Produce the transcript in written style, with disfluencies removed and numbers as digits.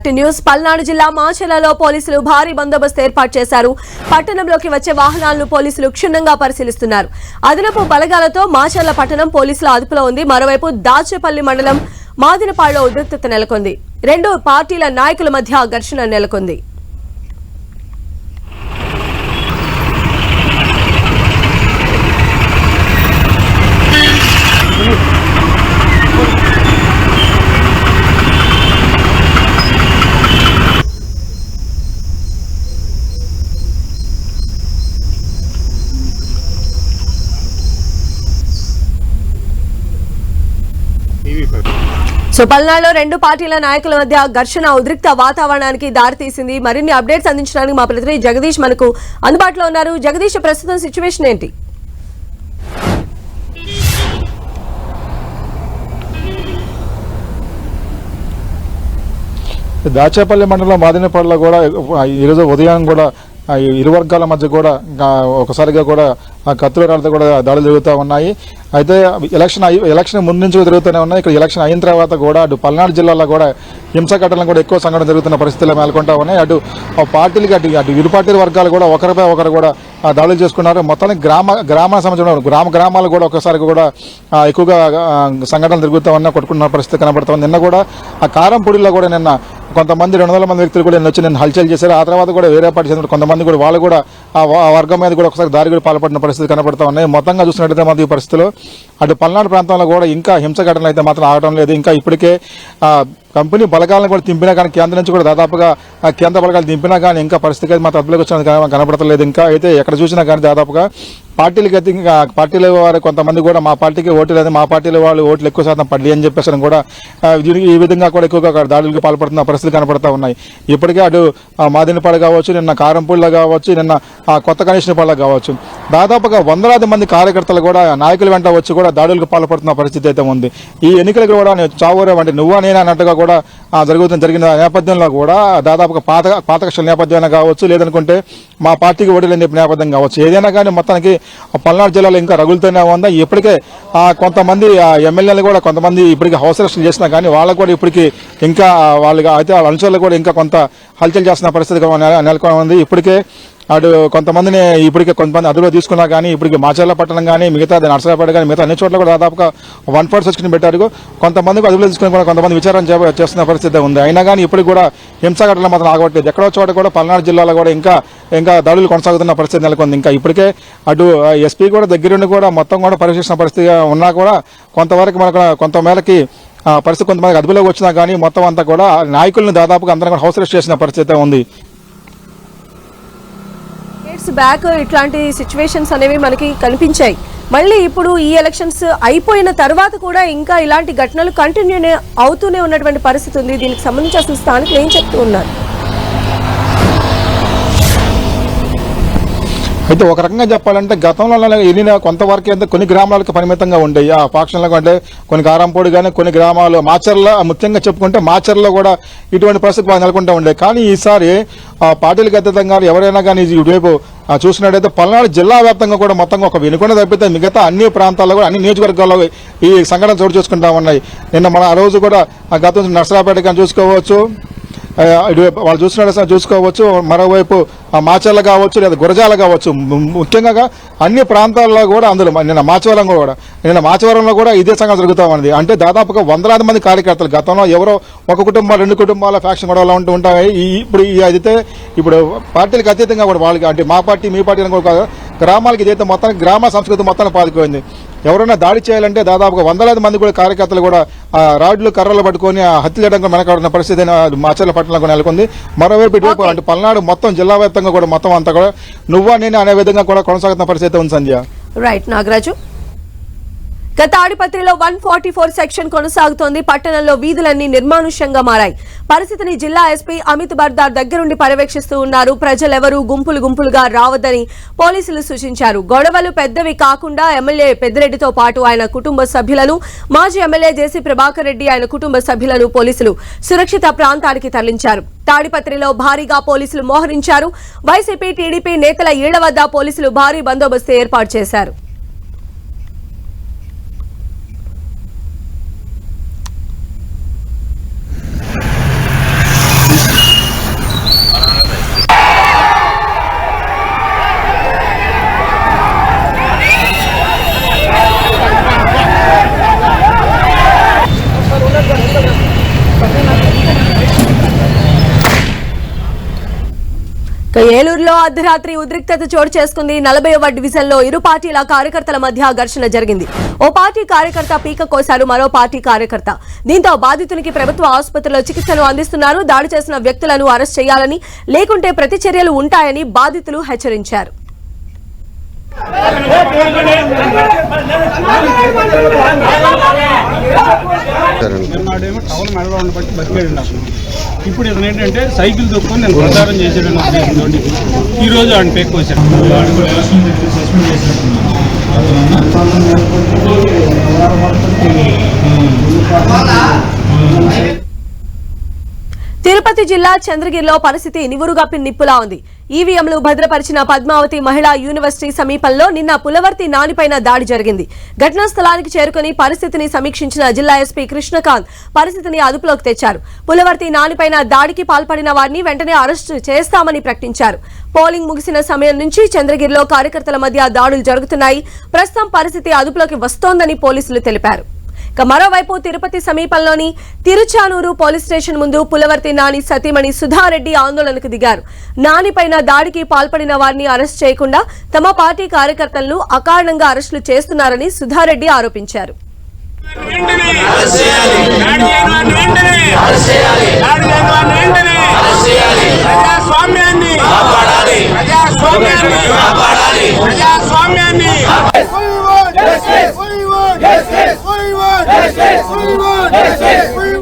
News Palnadu జిల్లా మాచర్లలో పోలీసులు భారీ బందోబస్తు ఏర్పాటు చేశారు. పట్టణంలోకి వచ్చే వాహనాలను పోలీసులు క్షుణ్ణంగా పరిశీలిస్తున్నారు. అదనపు బలగాలతో మాచర్ల పట్టణం పోలీసుల అదుపులో ఉంది. మరోవైపు దాచేపల్లి మండలం మాదినపాడులో ఉద్రిక్తత నెలకొంది. రెండు పార్టీల నాయకుల మధ్య ఘర్షణ నెలకొంది. పల్నాడులో రెండు పార్టీల నాయకుల మధ్య ఘర్షణ ఉద్రిక్త వాతావరణానికి దారితీసింది. మరిన్ని అప్డేట్స్ అందించడానికి మా ప్రతినిధి జగదీష్ మనకు అందుబాటులో ఉన్నారు. జగదీష్, ప్రస్తుతం సిచ్యువేషన్ ఏంటి? దాచేపల్లి మండలం మాదినపాడులో కూడా ఈరోజు ఉదయం కూడా ఇరు వర్గాల మధ్య కూడా ఒకసారిగా కూడా కత్తుల రాళ్ళతో కూడా దాడులు జరుగుతూ ఉన్నాయి. అయితే ఎలక్షన్ ముందు నుంచి జరుగుతూనే ఉన్నాయి. ఇక్కడ ఎలక్షన్ అయిన తర్వాత కూడా అటు పల్నాడు జిల్లాలో కూడా హింస ఘటనలు కూడా ఎక్కువ సంఘటన జరుగుతున్న పరిస్థితులు మేల్కొంటా ఉన్నాయి. అటు పార్టీలకి అటు ఇరు పార్టీల వర్గాలు కూడా ఒకరిపై ఒకరు కూడా దాడులు చేసుకున్నారు. మొత్తానికి గ్రామాల సంబంధించిన గ్రామాలు కూడా ఒకసారి కూడా ఎక్కువగా సంఘటనలు జరుగుతూ ఉన్నా కొట్టుకున్న పరిస్థితి కనబడుతూ ఉంది. నిన్న కూడా ఆ కారంపూడిలో కూడా నిన్న కొంతమంది 200 మంది వ్యక్తులు కూడా వచ్చి నిన్న హల్చల్ చేశారు. ఆ తర్వాత కూడా వేరే పార్టీ చెందిన కొంతమంది కూడా వాళ్ళు కూడా ఆ వర్గం మీద కూడా ఒకసారి దారి కూడా పాల్పడిన పరిస్థితి కనబడుతూ ఉన్నాయి. మొత్తంగా చూసినట్టయితే మాత్రం ఈ పరిస్థితుల్లో అటు పల్నాడు ప్రాంతంలో కూడా ఇంకా హింస ఘటనలు అయితే మాత్రం ఆగడం లేదు. ఇంకా ఇప్పటికే కంపెనీ బలగాలను కూడా దింపినా కానీ కేంద్రం నుంచి కూడా దాదాపుగా కేంద్ర బలగాలు దింపినా కానీ ఇంకా పరిస్థితి అయితే మాత్రం అదుపులోకి వచ్చిన కనబడతలేదు. ఇంకా అయితే ఎక్కడ చూసినా కానీ దాదాపుగా పార్టీలకి అయితే ఇంకా పార్టీల వారు కొంతమంది కూడా మా పార్టీకి ఓటు లేదు, మా పార్టీల వాళ్ళు ఓట్లు ఎక్కువ శాతం పడ్డి అని చెప్పేసి కూడా ఈ విధంగా కూడా ఎక్కువగా దాడులకు పాల్పడుతున్న పరిస్థితులు కనబడతా ఉన్నాయి. ఇప్పటికే అటు మాదినపాడు కావచ్చు, నిన్న కారంపూడిలో కావచ్చు, నిన్న కొత్త కనీష్నపాడులో కావచ్చు, దాదాపుగా వందలాది మంది కార్యకర్తలు కూడా నాయకుల వెంట వచ్చి కూడా దాడులకు పాల్పడుతున్న పరిస్థితి అయితే ఉంది. ఈ ఎన్నికలకు కూడా చావురే అంటే నువ్వా నేనా అన్నట్టుగా కూడా జరిగిన నేపథ్యంలో కూడా దాదాపుగా పాత కక్షల నేపథ్యాన్ని కావచ్చు, లేదనుకుంటే మా పార్టీకి ఓటేలని చెప్పిన నేపథ్యం కావచ్చు, ఏదైనా కానీ మొత్తానికి పల్నాడు జిల్లాలో ఇంకా రగులుతూనే ఉందా. ఇప్పటికే కొంతమంది ఎమ్మెల్యేలు కూడా కొంతమంది ఇప్పటికీ హౌస్ అరెస్టులు చేసినా కానీ వాళ్ళకు కూడా ఇప్పటికీ ఇంకా అయితే వాళ్ళ అనుచరులు కూడా ఇంకా కొంత హల్చల్ చేస్తున్న పరిస్థితి నెలకొని ఉంది. ఇప్పటికే అటు కొంతమందిని ఇప్పటికే కొంతమంది అదుపులో తీసుకున్నా కానీ ఇప్పటికి మాచర్ల పట్టణం కానీ మిగతా నర్సరాపేట కానీ మిగతా అన్ని చోట్ల కూడా దాదాపుగా 146 పెట్టారు. కొంతమందికి అదుపులో తీసుకుని కూడా కొంతమంది విచారణ చేస్తున్న పరిస్థితి ఉంది. అయినా కానీ ఇప్పటికి కూడా హింస ఘటనలు మాత్రం ఆగట్లేదు. ఎక్కడో చోట కూడా పల్నాడు జిల్లాలో కూడా ఇంకా దాడులు కొనసాగుతున్న పరిస్థితి నెలకొంది. ఇంకా ఇప్పటికే అటు ఎస్పీ కూడా దగ్గరుండి కూడా మొత్తం కూడా పరీక్షిస్తున్న పరిస్థితి ఉన్నా కూడా కొంతమేరకి పరిస్థితి కొంతమందికి అదుపులోకి వచ్చినా కానీ మొత్తం అంతా కూడా నాయకులను దాదాపుగా అందరం కూడా హౌస్ అరెస్ట్ చేసిన పరిస్థితి ఉంది. బ్యాక్ ఇట్లాంటి సిచ్యువేషన్స్ అనేవి మనకి కనిపించాయి. మళ్ళీ ఇప్పుడు ఈ ఎలక్షన్స్ అయిపోయిన తర్వాత కూడా ఇంకా ఇలాంటి ఘటనలు కంటిన్యూ అవుతూనే ఉన్నటువంటి పరిస్థితి ఉంది. దీనికి సంబంధించి అసలు స్థానికులు ఏం చెప్తూ ఉన్నారు? అయితే ఒక రకంగా చెప్పాలంటే గతంలో వెళ్ళిన కొంతవరకు అయితే కొన్ని గ్రామాలకు పరిమితంగా ఉండేవి ఆ ఫాక్షన్లకు. అంటే కొన్ని కారంపూడి కానీ కొన్ని గ్రామాలు మాచర్ల ముఖ్యంగా చెప్పుకుంటే మాచర్లో కూడా ఇటువంటి పరిస్థితి నెలకొంటూ ఉండే. కానీ ఈసారి పార్టీలకు అతీతంగా ఎవరైనా కానీ ఇటువైపు చూసినట్టయితే పల్నాడు జిల్లా వ్యాప్తంగా కూడా మొత్తంగా ఒక వెనుకొండ తప్పితే మిగతా అన్ని ప్రాంతాల్లో కూడా అన్ని నియోజకవర్గాల్లో ఈ సంఘటన చోటు చేసుకుంటా ఉన్నాయి. నిన్న మన ఆ రోజు కూడా గతం నర్సరాపేట కానీ చూసుకోవచ్చు, వాళ్ళు చూసుకోవచ్చు, మరోవైపు మాచర్ల కావచ్చు లేదా గురజాల కావచ్చు, ముఖ్యంగా అన్ని ప్రాంతాల్లో కూడా అందులో నిన్న మాచవరంలో కూడా ఇదే సంఘటన జరుగుతూ ఉంది. అంటే దాదాపుగా వందలాది మంది కార్యకర్తలు గతంలో ఎవరో ఒక కుటుంబాలు 2 కుటుంబాల ఫ్యాక్షన్ గొడవలు ఉంటాయి. ఇప్పుడు పార్టీలకు అతీతంగా కూడా వాళ్ళకి అంటే మా పార్టీ మీ పార్టీ గ్రామాలకి ఇదైతే మొత్తానికి గ్రామ సంస్కృతి మొత్తాన్ని పాదుకోయింది. ఎవరైనా దాడి చేయాలంటే దాదాపుగా వందలాది మంది కూడా కార్యకర్తలు కూడా రాడ్లు కర్రలు పట్టుకొని హత్య చేయడానికి వెనకాడుతున్న పరిస్థితి మాచర్ల పట్టణంలో నెలకొంది. మరోవైపు ఇటువైపు అంటే పల్నాడు మొత్తం జిల్లా వ్యాప్తంగా కూడా మొత్తం అంతా కూడా నువ్వా నేను అనే విధంగా కూడా కొనసాగుతున్న పరిస్థితి ఉంది. సంధ్య, రైట్. నాగరాజు, తాడిపత్రిలో 144 సెక్షన్ కొనసాగుతోంది. పట్టణంలో వీధులన్నీ నిర్మానుష్యంగా మారాయి. పరిస్థితిని జిల్లా ఎస్పీ అమిత్ బర్దార్ దగ్గరుండి పర్యవేక్షిస్తూ ఉన్నారు. ప్రజలెవరూ గుంపులుగా రావద్దని పోలీసులు సూచించారు. గొడవలు పెద్దవి కాకుండా ఎమ్మెల్యే పెద్దిరెడ్డితో పాటు ఆయన కుటుంబ సభ్యులను, మాజీ ఎమ్మెల్యే జేసీ ప్రభాకర్ రెడ్డి ఆయన కుటుంబ సభ్యులను పోలీసులు సురక్షిత ప్రాంతానికి తరలించారు. తాడిపత్రిలో భారీగా పోలీసులు మోహరించారు. వైసీపీ టీడీపీ నేతల ఇళ్ల వద్ద పోలీసులు భారీ బందోబస్తు ఏర్పాటు చేశారు. ఏలూరులో అర్ధరాత్రి ఉద్రిక్తత చోటు చేసుకుంది. 40వ డివిజన్ లో ఇరు పార్టీల కార్యకర్తల మధ్య ఘర్షణ జరిగింది. ఓ పార్టీ కార్యకర్త పీక కోశారు మరో పార్టీ కార్యకర్త. దీంతో బాధితునికి ప్రభుత్వ ఆసుపత్రిలో చికిత్సను అందిస్తున్నారు. దాడి చేసిన వ్యక్తులను అరెస్ట్ చేయాలని, లేకుంటే ప్రతి చర్యలు ఉంటాయని బాధితులు హెచ్చరించారు. ఇప్పుడు ఇతను ఏంటంటే సైకిల్ తొక్కుని నేను ప్రచారం చేసేటని ఉద్దేశంతో ఈరోజు ఆయన పేక్ వచ్చాను. తిరుపతి జిల్లా చంద్రగిరిలో పరిస్థితి నివురుగప్పి నిప్పులా ఉంది. ఈవీఎంలు భద్రపరిచిన పద్మావతి మహిళా యూనివర్సిటీ సమీపంలో నిన్న పులవర్తి నానిపైన దాడి జరిగింది. ఘటనా స్థలానికి చేరుకుని పరిస్థితిని సమీక్షించిన జిల్లా ఎస్పీ కృష్ణకాంత్ పరిస్థితిని అదుపులోకి తెచ్చారు. పులవర్తి నానిపైన దాడికి పాల్పడిన వారిని వెంటనే అరెస్టు చేస్తామని ప్రకటించారు. పోలింగ్ ముగిసిన సమయం నుంచి చంద్రగిరిలో కార్యకర్తల మధ్య దాడులు జరుగుతున్నాయి. ప్రస్తుతం పరిస్థితి అదుపులోకి వస్తోందని పోలీసులు తెలిపారు. మరోవైపు తిరుపతి సమీపంలోని తిరుచానూరు పోలీస్ స్టేషన్ ముందు పులవర్తి నాని సతీమణి సుధారెడ్డి ఆందోళనకు దిగారు. నానిపైన దాడికి పాల్పడిన వారిని అరెస్ట్ చేయకుండా తమ పార్టీ కార్యకర్తలను అకారణంగా అరెస్టులు చేస్తున్నారని సుధారెడ్డి ఆరోపించారు. Yes, we want.